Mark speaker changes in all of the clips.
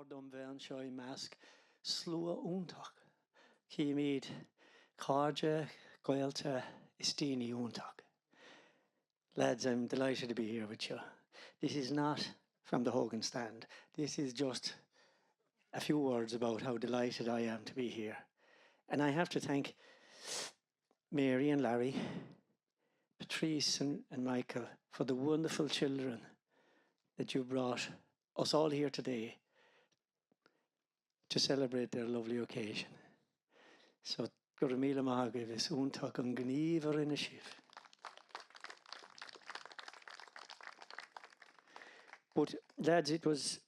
Speaker 1: dom bhean seo I measc slua úntaach. Cíimiad cáde, Gaelta, Istíní úntaach. Lads, I'm delighted to be here with you. This is not from the Hogan stand. This is just a few words about how delighted I am to be here. And I have to thank Mary and Larry, Patrice and Michael for the wonderful children that you brought us all here today to celebrate their lovely occasion. So, gur míle maith agaibh is úntaach an gníomhar ina sibh. But lads, it was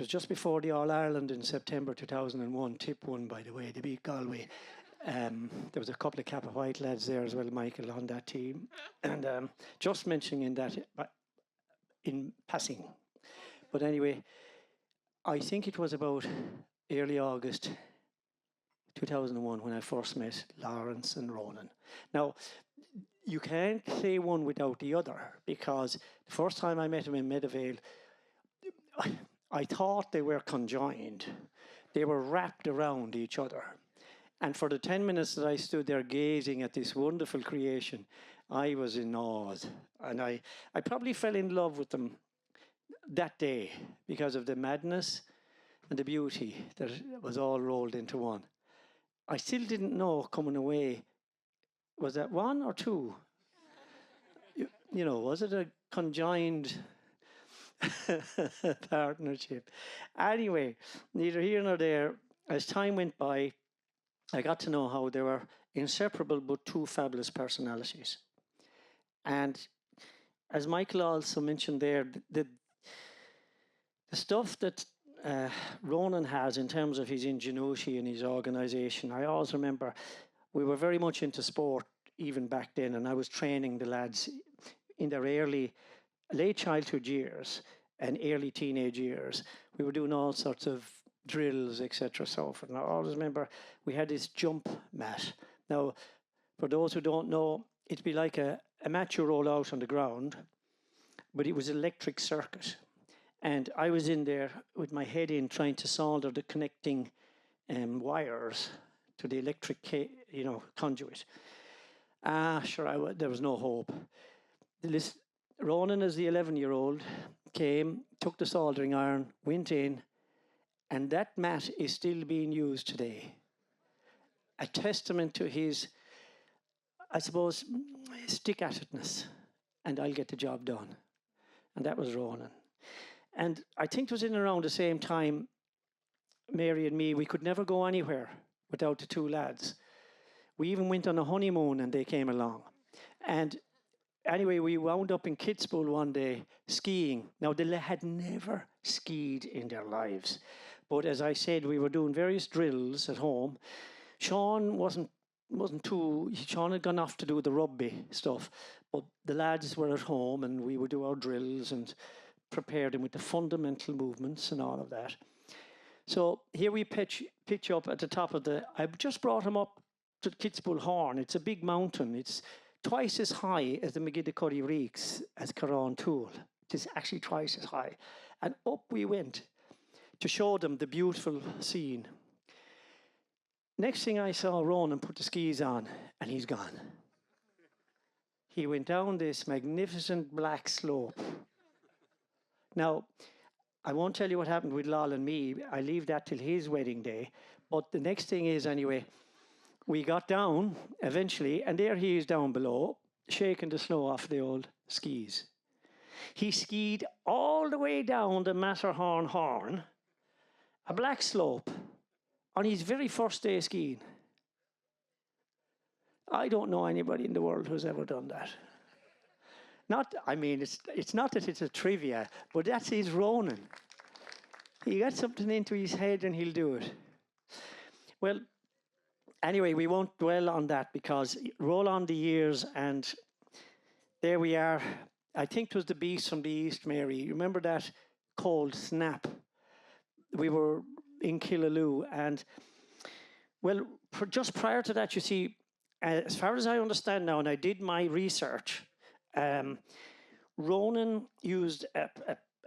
Speaker 1: just before the All-Ireland in September 2001, Tip won, by the way, they beat Galway. There was a couple of Kappa White lads there as well, Michael, on that team. And just mentioning that in passing. But anyway, I think it was about early August 2001 when I first met Lawrence and Ronan. Now, you can't say one without the other, because the first time I met him in Meadowvale, I thought they were conjoined. They were wrapped around each other. And for the 10 minutes that I stood there gazing at this wonderful creation, I was in awe. And I probably fell in love with them that day because of the madness and the beauty that was all rolled into one. I still didn't know coming away, was that one or two? You know, was it a conjoined partnership? Anyway, neither here nor there. As time went by, I got to know how they were inseparable but two fabulous personalities. And as Michael also mentioned there, the stuff that Ronan has in terms of his ingenuity and his organisation, I always remember we were very much into sport even back then, and I was training the lads in their late childhood years and early teenage years. We were doing all sorts of drills, etc. So forth. And I always remember we had this jump mat. Now, for those who don't know, it'd be like a mat you roll out on the ground, but it was electric circuit. And I was in there with my head in trying to solder the connecting wires to the electric conduit. Sure, there was no hope. Ronan, as the 11-year-old, came, took the soldering iron, went in, and that mat is still being used today. A testament to his, I suppose, stick-at-itness, and I'll get the job done. And that was Ronan. And I think it was in around the same time, Mary and me, we could never go anywhere without the two lads. We even went on a honeymoon and they came along. And anyway, we wound up in Kitzbühel one day skiing. Now, they had never skied in their lives. But as I said, we were doing various drills at home. Sean Sean had gone off to do the rugby stuff, but the lads were at home and we would do our drills and prepare them with the fundamental movements and all of that. So here we pitch up at the top of I've just brought him up to Kitzbühel Horn. It's a big mountain. It's twice as high as the McGillicuddy Reeks as Carrán Tool. It is actually twice as high. And up we went to show them the beautiful scene. Next thing I saw, Ronan put the skis on and he's gone. He went down this magnificent black slope. Now, I won't tell you what happened with Lol and me. I leave that till his wedding day. But the next thing is, anyway, we got down eventually, and there he is down below, shaking the snow off the old skis. He skied all the way down the Matterhorn Horn, a black slope, on his very first day skiing. I don't know anybody in the world who's ever done that. It's not that it's a trivia, but that's his Ronan. He got something into his head and he'll do it. Well, anyway, we won't dwell on that because roll on the years and there we are. I think it was the Beast from the East, Mary. You remember that cold snap? We were in Killaloo and, well, just prior to that, you see, as far as I understand now, and I did my research, Ronan used a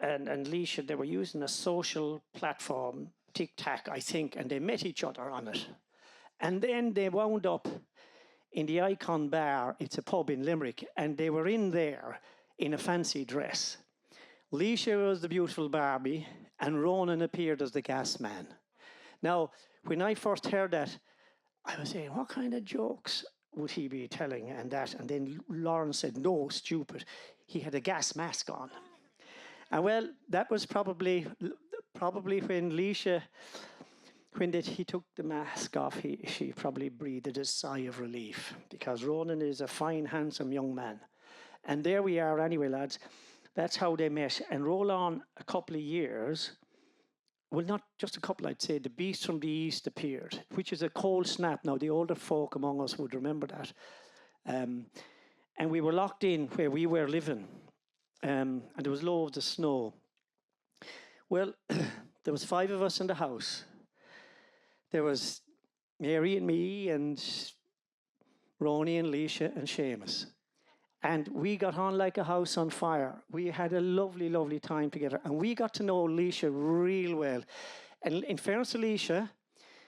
Speaker 1: and Leisha, they were using a social platform, TikTok, I think, and they met each other on it. And then they wound up in the Icon Bar. It's a pub in Limerick, and they were in there in a fancy dress. Leisha was the beautiful Barbie, and Ronan appeared as the gas man. Now, when I first heard that, I was saying, what kind of jokes would he be telling and that? And then Lauren said, no, stupid. He had a gas mask on. And well, that was probably when Leisha, he took the mask off, she probably breathed a sigh of relief, because Ronan is a fine, handsome young man. And there we are anyway, lads. That's how they met. And roll on a couple of years, well, not just a couple, I'd say, the Beast from the East appeared, which is a cold snap. Now, the older folk among us would remember that. And we were locked in where we were living, and there was loads of snow. Well, there was 5 of us in the house. There was Mary and me and Ronnie and Leisha and Seamus. And we got on like a house on fire. We had a lovely, lovely time together. And we got to know Leisha real well. And in fairness to Leisha,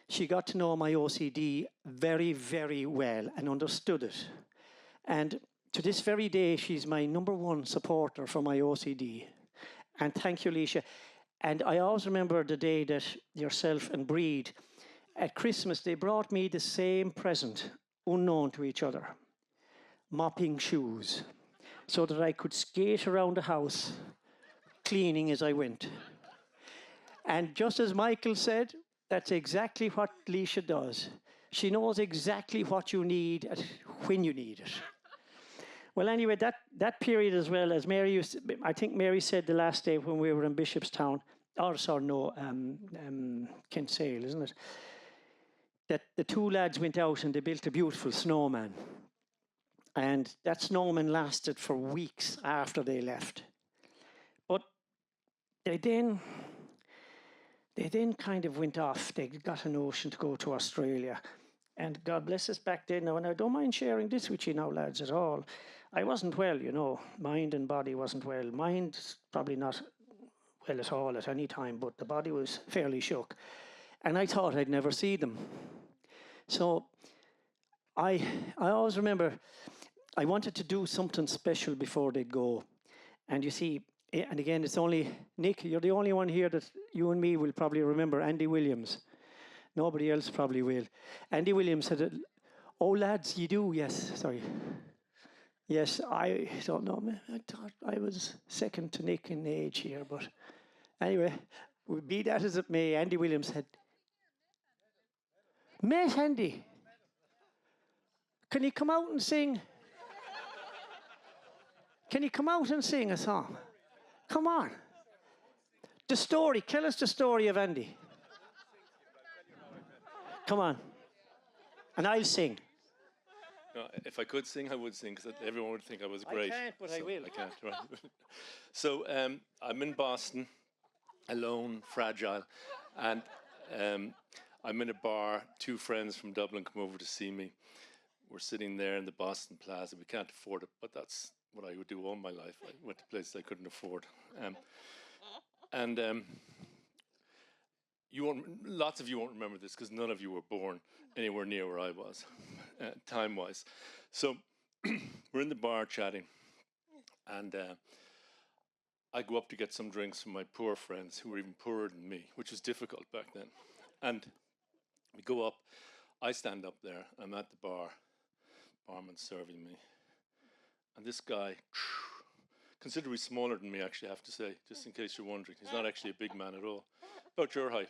Speaker 1: she got to know my OCD very, very well and understood it. And to this very day, she's my #1 supporter for my OCD. And thank you, Leisha. And I always remember the day that yourself and Breed, at Christmas, they brought me the same present, unknown to each other. Mopping shoes, so that I could skate around the house, cleaning as I went. And just as Michael said, that's exactly what Leisha does. She knows exactly what you need when you need it. Well, anyway, that period as well, as Mary used to, I think Mary said the last day when we were in Bishopstown, Kinsale, isn't it? That the 2 lads went out and they built a beautiful snowman. And that snowman lasted for weeks after they left. But they then kind of went off. They got a notion to go to Australia. And God bless us back then. Now, and I don't mind sharing this with you now, lads, at all. I wasn't well, you know. Mind and body wasn't well. Mind probably not well at all at any time, but the body was fairly shook. And I thought I'd never see them. So I always remember I wanted to do something special before they'd go. And you see, and again, it's only, Nick, you're the only one here that you and me will probably remember, Andy Williams. Nobody else probably will. Andy Williams said, oh, lads, you do, yes, sorry. Yes, I don't know, I thought I was second to Nick in age here, but anyway, be that as it may, Andy Williams said, met Andy. Can you come out and sing? Can you come out and sing a song? Come on. The story, tell us the story of Andy. Come on. And I'll sing.
Speaker 2: No, if I could sing, I would sing, because everyone would think I was great.
Speaker 1: I can't, but I will.
Speaker 2: I can't, right. So I'm in Boston, alone, fragile, and I'm in a bar. 2 friends from Dublin come over to see me. We're sitting there in the Boston Plaza. We can't afford it, but that's what I would do all my life. I went to places I couldn't afford. Lots of you won't remember this, because none of you were born anywhere near where I was, time-wise. So we're in the bar chatting, and I go up to get some drinks from my poor friends who were even poorer than me, which was difficult back then. And we go up, I stand up there, I'm at the bar, barman serving me. And this guy, considerably smaller than me, actually, I have to say, just in case you're wondering. He's not actually a big man at all. About your height.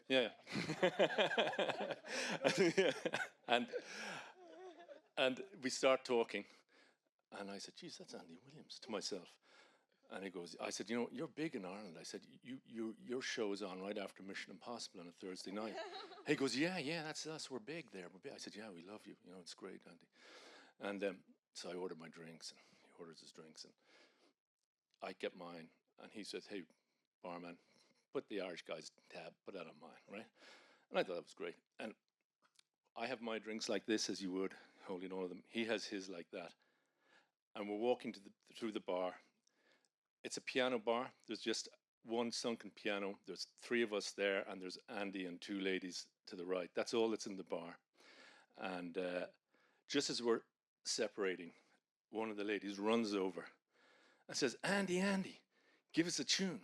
Speaker 2: Yeah. Yeah. And we start talking. And I said, geez, that's Andy Williams, to myself. And he goes, I said, you know, you're big in Ireland. I said, your show is on right after Mission Impossible on a Thursday night. He goes, yeah, that's us. We're big there. I said, yeah, we love you. You know, it's great, Andy. And so I ordered my drinks, and he orders his drinks, and I get mine. And he says, hey, barman, put the Irish guy's tab, put that on mine, right? And I thought that was great. And I have my drinks like this, as you would, holding all of them. He has his like that. And we're walking through the bar. it's a piano bar. There's just one sunken piano. There's three of us there, and there's Andy and two ladies to the right. That's all that's in the bar. And just as we're separating, one of the ladies runs over and says, Andy, Andy, give us a tune.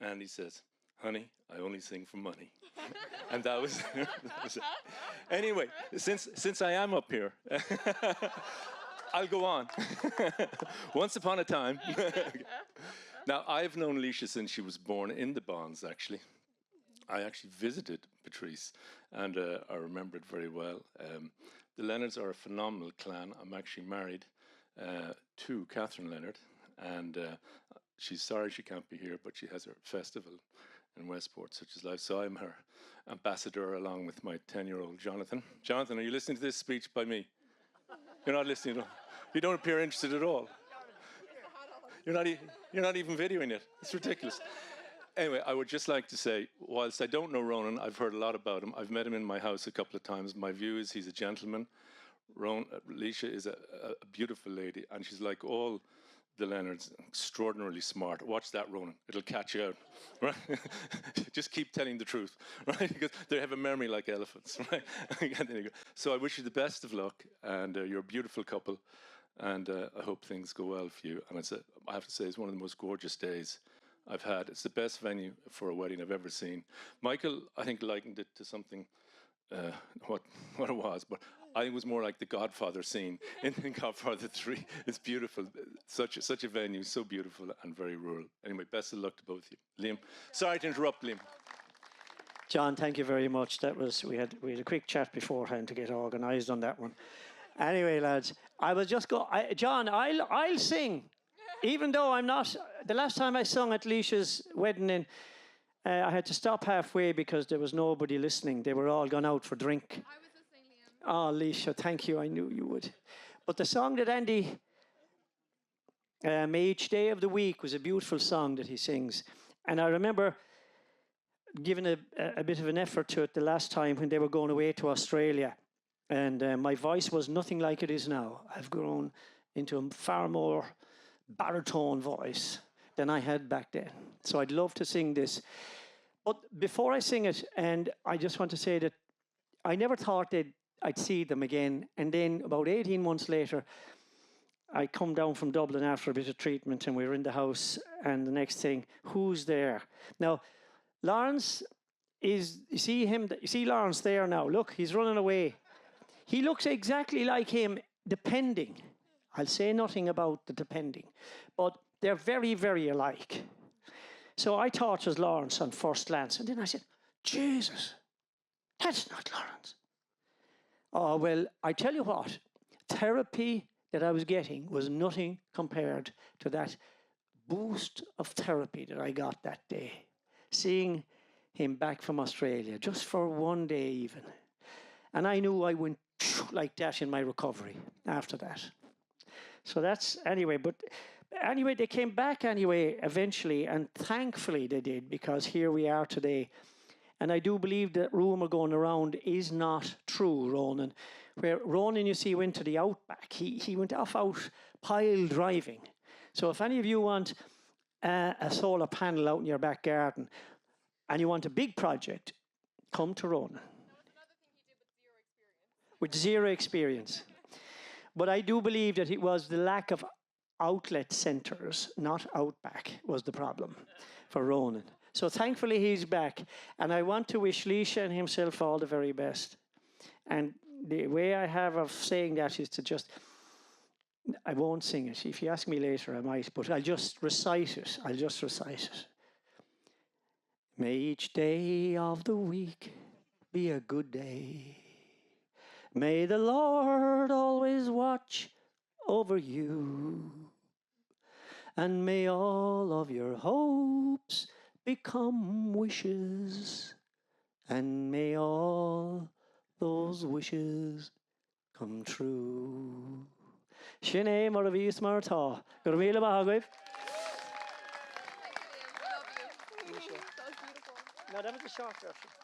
Speaker 2: And he says, honey, I only sing for money. And that was, that was it. Anyway, since I am up here, I'll go on. Once upon a time. Now, I've known Leisha since she was born in the Bonds, actually. I actually visited Patrice, and I remember it very well. The Leonards are a phenomenal clan. I'm actually married to Catherine Leonard, and she's sorry she can't be here, but she has her festival in Westport, such as life. So I'm her ambassador along with my 10-year-old Jonathan. Jonathan, are you listening to this speech by me? You're not listening at all. You don't appear interested at all. You're not even videoing it. It's ridiculous. Anyway, I would just like to say, whilst I don't know Ronan, I've heard a lot about him. I've met him in my house a couple of times. My view is he's a gentleman. Leisha is a beautiful lady, and she's like all the Leonards, extraordinarily smart. Watch that, Ronan. It'll catch you out, right? Just keep telling the truth, right? Because they have a memory like elephants, right? There you go. So I wish you the best of luck, and you're a beautiful couple, and I hope things go well for you. And I have to say, it's one of the most gorgeous days I've had. It's the best venue for a wedding I've ever seen. Michael, I think, likened it to something, what it was, but I think it was more like the Godfather scene in Godfather 3. It's beautiful. Such a venue, so beautiful and very rural. Anyway, best of luck to both of you. Liam, sorry to interrupt, Liam.
Speaker 1: John, thank you very much. We had a quick chat beforehand to get organised on that one. Anyway, lads, John, I'll sing, even though I'm not. The last time I sung at Leisha's wedding, I had to stop halfway because there was nobody listening. They were all gone out for drink. Oh, Leisha, thank you. I knew you would. But the song that Andy, Each Day of the Week, was a beautiful song that he sings. And I remember giving a bit of an effort to it the last time when they were going away to Australia. And my voice was nothing like it is now. I've grown into a far more baritone voice than I had back then. So I'd love to sing this. But before I sing it, and I just want to say that I never thought I'd see them again. And then about 18 months later, I come down from Dublin after a bit of treatment, and we were in the house, and the next thing, who's there? Now, Lawrence you see Lawrence there now. Look, he's running away. He looks exactly like him, depending. I'll say nothing about the depending, but they're very, very alike. So I thought it was Lawrence on first glance, and then I said, Jesus, that's not Lawrence. Oh, well, I tell you what, therapy that I was getting was nothing compared to that boost of therapy that I got that day. Seeing him back from Australia, just for one day even. And I knew I went like that in my recovery after that. So that's, anyway, they came back anyway, eventually, and thankfully they did, because here we are today. And I do believe that rumour going around is not true, Ronan. Where Ronan, you see, went to the outback. He went off out pile driving. So if any of you want a solar panel out in your back garden and you want a big project, come to Ronan.
Speaker 3: That was another thing he did
Speaker 1: with zero experience. But I do believe that it was the lack of outlet centres, not outback, was the problem for Ronan. So thankfully he's back. And I want to wish Leisha and himself all the very best. And the way I have of saying that is to just, I won't sing it. If you ask me later, I might, but I'll just recite it. May each day of the week be a good day. May the Lord always watch over you. And may all of your hopes become wishes. And may all those wishes come true. Shine Moravis Marta. Gurmila Mahagwave.
Speaker 3: Thank you, Liam. We love you. That was beautiful.
Speaker 1: No, that was a short version.